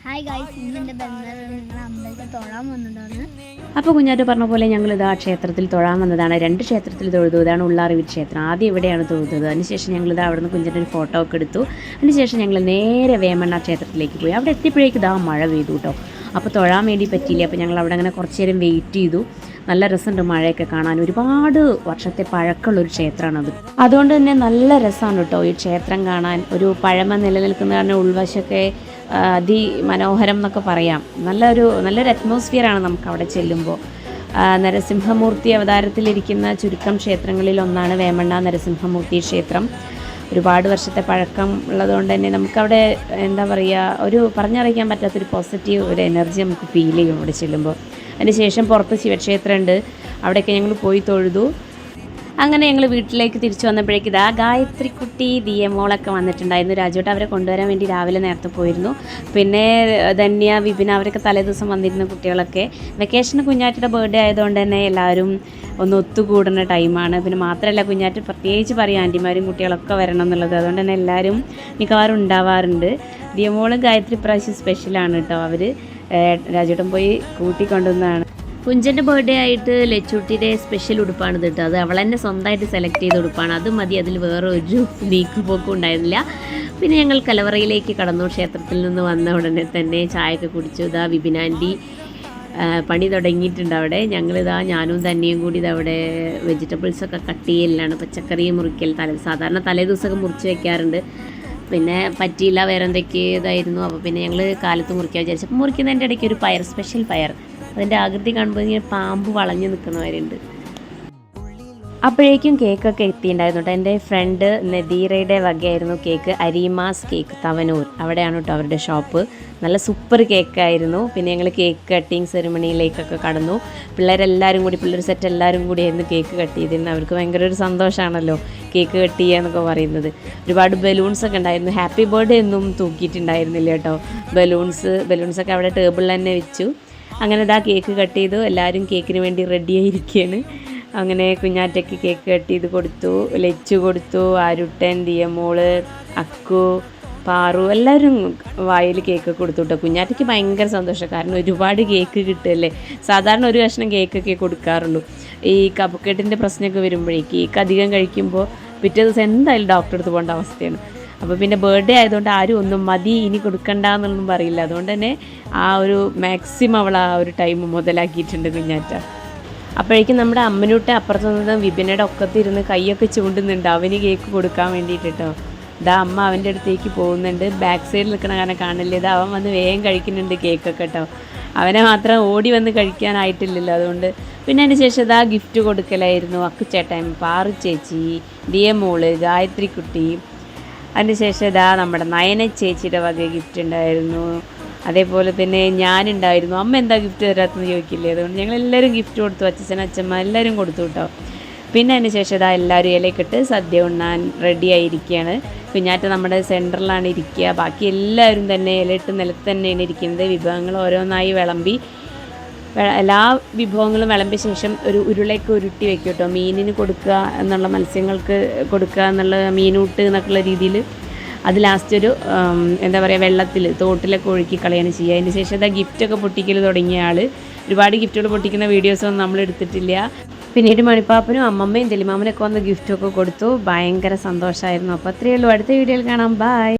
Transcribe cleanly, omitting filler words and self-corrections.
Hi guys, ഇന്നെൻ്റെ ബന്ധങ്ങൾ നിങ്ങൾ അമ്പലത്തിൽ തൊഴാൻ വന്നതാണ്. അപ്പോൾ കുഞ്ഞാറ്റ് പറഞ്ഞ പോലെ ഞങ്ങൾ ഇതാ ക്ഷേത്രത്തിൽ തൊഴാൻ വന്നതാണ്. 2 ക്ഷേത്രത്തിൽ തൊഴുതു. ഇതാണ് ഉള്ളാറിവി ക്ഷേത്രം. ആദ്യം ഇവിടെയാണ് തൊഴുതത്. അതിനുശേഷം ഞങ്ങളിത് അവിടെ നിന്ന് കുഞ്ഞിൻ്റെ ഒരു ഫോട്ടോ ഒക്കെ എടുത്തു. അതിനുശേഷം ഞങ്ങൾ നേരെ വേമണ്ണ ക്ഷേത്രത്തിലേക്ക് പോയി. അവിടെ എത്തിയപ്പോഴേക്കും ഇതാ മഴ പെയ്തു കേട്ടോ. അപ്പോൾ തൊഴാൻ വേണ്ടി പറ്റിയില്ല. അപ്പോൾ ഞങ്ങൾ അവിടെ അങ്ങനെ കുറച്ച് നേരം വെയിറ്റ് ചെയ്തു. നല്ല രസമുണ്ട് മഴയൊക്കെ കാണാൻ. ഒരുപാട് വർഷത്തെ പഴക്കമുള്ളൊരു ക്ഷേത്രമാണത്. അതുകൊണ്ട് തന്നെ നല്ല രസമാണ് കേട്ടോ ഈ ക്ഷേത്രം കാണാൻ. ഒരു പഴമ നിലനിൽക്കുന്ന കാരണം ഉൾവശമൊക്കെ അതിമനോഹരം എന്നൊക്കെ പറയാം. നല്ലൊരു അറ്റ്മോസ്ഫിയറാണ് നമുക്ക് അവിടെ ചെല്ലുമ്പോൾ. നരസിംഹമൂർത്തി അവതാരത്തിലിരിക്കുന്ന ചുരുക്കം ക്ഷേത്രങ്ങളിൽ ഒന്നാണ് വേമണ്ണ നരസിംഹമൂർത്തി ക്ഷേത്രം. ഒരുപാട് വർഷത്തെ പഴക്കം ഉള്ളതുകൊണ്ട് തന്നെ നമുക്കവിടെ എന്താ പറയുക, ഒരു പറഞ്ഞറിയിക്കാൻ പറ്റാത്തൊരു പോസിറ്റീവ് ഒരു എനർജി നമുക്ക് ഫീൽ ചെയ്യും അവിടെ ചെല്ലുമ്പോൾ. അതിനുശേഷം പുറത്ത് ശിവക്ഷേത്രമുണ്ട്, അവിടെയൊക്കെ ഞങ്ങൾ പോയി തൊഴുതു. അങ്ങനെ ഞങ്ങൾ വീട്ടിലേക്ക് തിരിച്ചു വന്നപ്പോഴേക്കും ഇതാ ഗായത്രിക്കുട്ടി ദിയമോളൊക്കെ വന്നിട്ടുണ്ടായിരുന്നു. രാജുവേട്ട അവരെ കൊണ്ടുവരാൻ വേണ്ടി രാവിലെ നേരത്തെ പോയിരുന്നു. പിന്നെ ധന്യ, വിപിന അവരൊക്കെ തലേദിവസം വന്നിരുന്ന കുട്ടികളൊക്കെ. വെക്കേഷന് കുഞ്ഞാറ്റയുടെ ബർത്ത്ഡേ ആയതുകൊണ്ട് തന്നെ എല്ലാവരും ഒന്ന് ഒത്തുകൂടുന്ന ടൈമാണ്. പിന്നെ മാത്രമല്ല കുഞ്ഞാറ്റ് പ്രത്യേകിച്ച് പറയും ആൻറ്റിമാരും കുട്ടികളൊക്കെ വരണം എന്നുള്ളത്. അതുകൊണ്ട് തന്നെ എല്ലാവരും മിക്കവാറും ഉണ്ടാവാറുണ്ട്. ദിയമോളും ഗായത്രി പ്രാവശ്യം സ്പെഷ്യലാണ് കേട്ടോ. അവർ രാജുവേട്ടൻ പോയി കൂട്ടിക്കൊണ്ടുവന്നതാണ്. കുഞ്ചൻ്റെ ബർത്ത്ഡേ ആയിട്ട് ലച്ചൂട്ടിയുടെ സ്പെഷ്യൽ ഉടുപ്പാണ് കേട്ടോ. അത് അവൾ തന്നെ സ്വന്തമായിട്ട് സെലക്ട് ചെയ്ത ഉടുപ്പാണ്. അത് മതി, അതിൽ വേറെ ഒരു നീക്കുപോക്കും ഉണ്ടായിരുന്നില്ല. പിന്നെ ഞങ്ങൾ കലവറയിലേക്ക് കടന്നു. ക്ഷേത്രത്തിൽ നിന്ന് വന്ന ഉടനെ തന്നെ ചായയൊക്കെ കുടിച്ചു. ഇതാ വിപിനാൻറ്റി പണി തുടങ്ങിയിട്ടുണ്ട് അവിടെ. ഞാനും തന്നെയും കൂടി ഇതവിടെ വെജിറ്റബിൾസൊക്കെ കട്ട് ചെയ്യലാണ്, പച്ചക്കറി മുറിക്കൽ. സാധാരണ തലേദിവസമൊക്കെ മുറിച്ച് വയ്ക്കാറുണ്ട്. പിന്നെ പറ്റിയില്ല, വേറെ എന്തൊക്കെയോ ഇതായിരുന്നു. അപ്പോൾ പിന്നെ ഞങ്ങൾ കാലത്ത് മുറിക്കാൻ വിചാരിച്ചപ്പോൾ മുറിക്കുന്നതിൻ്റെ ഇടയ്ക്ക് ഒരു പയർ, സ്പെഷ്യൽ പയർ, അതിൻ്റെ ആകൃതി കാണുമ്പോൾ ഇങ്ങനെ പാമ്പ് വളഞ്ഞു നിൽക്കുന്നവരുണ്ട്. അപ്പോഴേക്കും കേക്കൊക്കെ എത്തിയിട്ടുണ്ടായിരുന്നു കേട്ടോ. എൻ്റെ ഫ്രണ്ട് നദീറയുടെ വകയായിരുന്നു കേക്ക്. അരീമാസ് കേക്ക്, തവനൂർ, അവിടെയാണ് കേട്ടോ അവരുടെ ഷോപ്പ്. നല്ല സൂപ്പർ കേക്കായിരുന്നു. പിന്നെ ഞങ്ങൾ കേക്ക് കട്ടിങ് സെറിമണിയിലേക്കൊക്കെ കടന്നു. പിള്ളേർ സെറ്റ് എല്ലാവരും കൂടി ആയിരുന്നു കേക്ക് കട്ട് ചെയ്തിരുന്നത്. അവർക്ക് ഭയങ്കര ഒരു സന്തോഷമാണല്ലോ കേക്ക് കട്ട് ചെയ്യുക എന്നൊക്കെ പറയുന്നത്. ഒരുപാട് ബലൂൺസൊക്കെ ഉണ്ടായിരുന്നു. ഹാപ്പി ബർത്ത്ഡേ ഒന്നും തൂക്കിയിട്ടുണ്ടായിരുന്നില്ല കേട്ടോ. ബലൂൺസൊക്കെ അവിടെ ടേബിളിൽ തന്നെ വെച്ചു. അങ്ങനെ ഇതാ കേക്ക് കട്ട് ചെയ്തു. എല്ലാവരും കേക്കിന് വേണ്ടി റെഡിയായിരിക്കുകയാണ്. അങ്ങനെ കുഞ്ഞാറ്റയ്ക്ക് കേക്ക് കട്ട് ചെയ്ത് കൊടുത്തു. ലച്ചു കൊടുത്തു, ആരുട്ടൻ, ദിയമോള്, അക്കു, പാറു, എല്ലാവരും വായിൽ കേക്ക് കൊടുത്തു കേട്ടോ. കുഞ്ഞാറ്റയ്ക്ക് ഭയങ്കര സന്തോഷം, കാരണം ഒരുപാട് കേക്ക് കിട്ടുമല്ലേ. സാധാരണ ഒരു കഷ്ണം കേക്കൊക്കെ കൊടുക്കാറുള്ളൂ. ഈ കഫക്കെട്ടിൻ്റെ പ്രശ്നമൊക്കെ വരുമ്പോഴേ കേക്ക് അധികം കഴിക്കുമ്പോൾ പിറ്റേ ദിവസം എന്തായാലും ഡോക്ടറെ അടുത്ത് പോകേണ്ട അവസ്ഥയാണ്. അപ്പോൾ പിന്നെ ബർത്ത്ഡേ ആയതുകൊണ്ട് ആരും ഒന്നും മതി ഇനി കൊടുക്കണ്ട എന്നൊന്നും പറയില്ല. അതുകൊണ്ട് തന്നെ ആ ഒരു മാക്സിമം അവൾ ആ ഒരു ടൈം മുതലാക്കിയിട്ടുണ്ട് കുഞ്ഞാറ്റ. അപ്പോഴേക്കും നമ്മുടെ അമ്മനൂട്ടെ അപ്പുറത്ത് നിന്ന് വിപിനയുടെ ഒക്കത്തിരുന്ന് കൈയൊക്കെ ചൂണ്ടുന്നുണ്ട് അവന് കേക്ക് കൊടുക്കാൻ വേണ്ടിയിട്ട് കേട്ടോ. ഇതാ അമ്മ അവൻ്റെ അടുത്തേക്ക് പോകുന്നുണ്ട്. ബാക്ക് സൈഡിൽ നിൽക്കണ കാരണം കാണില്ല. ഇതാ അവൻ വന്ന് വേഗം കഴിക്കുന്നുണ്ട് കേക്കൊക്കെ കേട്ടോ. അവനെ മാത്രം ഓടി വന്ന് കഴിക്കാനായിട്ടില്ലല്ലോ, അതുകൊണ്ട്. പിന്നെ അതിന് ശേഷം ഇതാ ഗിഫ്റ്റ് കൊടുക്കലായിരുന്നു. അക്കുച്ചേട്ടൻ, പാറു ചേച്ചി, ദിയമോള്, ഗായത്രിക്കുട്ടി. അതിനുശേഷം ഇതാ നമ്മുടെ നയന ചേച്ചിയുടെ വക ഗിഫ്റ്റ് ഉണ്ടായിരുന്നു. അതേപോലെ തന്നെ ഞാനുണ്ടായിരുന്നു. അമ്മ എന്താ ഗിഫ്റ്റ് തരാത്തെന്ന് ചോദിക്കില്ലേ. അതുകൊണ്ട് ഞങ്ങളെല്ലാവരും ഗിഫ്റ്റ് കൊടുത്തു. അച്ഛൻ, അച്ഛമ്മ എല്ലാവരും കൊടുത്തു കേട്ടോ. പിന്നെ അതിന് ശേഷം ഇതാ എല്ലാവരും ഇലക്കിട്ട് സദ്യ ഉണ്ണാൻ റെഡി ആയിരിക്കുകയാണ്. കുഞ്ഞാറ്റ നമ്മുടെ സെൻറ്ററിലാണ് ഇരിക്കുക. ബാക്കി എല്ലാവരും തന്നെ ഇലയിട്ട് നിലത്ത് തന്നെയാണ് ഇരിക്കുന്നത്. വിഭവങ്ങൾ ഓരോന്നായി വിളമ്പി, എല്ലാ വിഭവങ്ങളും വിളമ്പിയ ശേഷം ഒരു ഉരുളയൊക്കെ ഉരുട്ടി വെക്കും കേട്ടോ. മീനിന് കൊടുക്കുക എന്നുള്ള, മത്സ്യങ്ങൾക്ക് കൊടുക്കുക എന്നുള്ള, മീനൂട്ട് എന്നൊക്കെയുള്ള രീതിയിൽ അത് ലാസ്റ്റ് ഒരു എന്താ പറയുക, വെള്ളത്തിൽ തോട്ടിലൊക്കെ ഒഴുക്കി കളയാണ് ചെയ്യുക. അതിന് ശേഷം ഇതാ ഗിഫ്റ്റൊക്കെ പൊട്ടിക്കൽ തുടങ്ങിയ ആൾ. ഒരുപാട് ഗിഫ്റ്റുകൾ പൊട്ടിക്കുന്ന വീഡിയോസൊന്നും നമ്മൾ എടുത്തിട്ടില്ല. പിന്നീട് മണിപ്പാപ്പനും അമ്മമ്മയും തെലിമാമനൊക്കെ വന്ന് ഗിഫ്റ്റൊക്കെ കൊടുത്തു. ഭയങ്കര സന്തോഷമായിരുന്നു. അപ്പോൾ അത്രയേ ഉള്ളൂ. അടുത്ത വീഡിയോയിൽ കാണാം. ബൈ.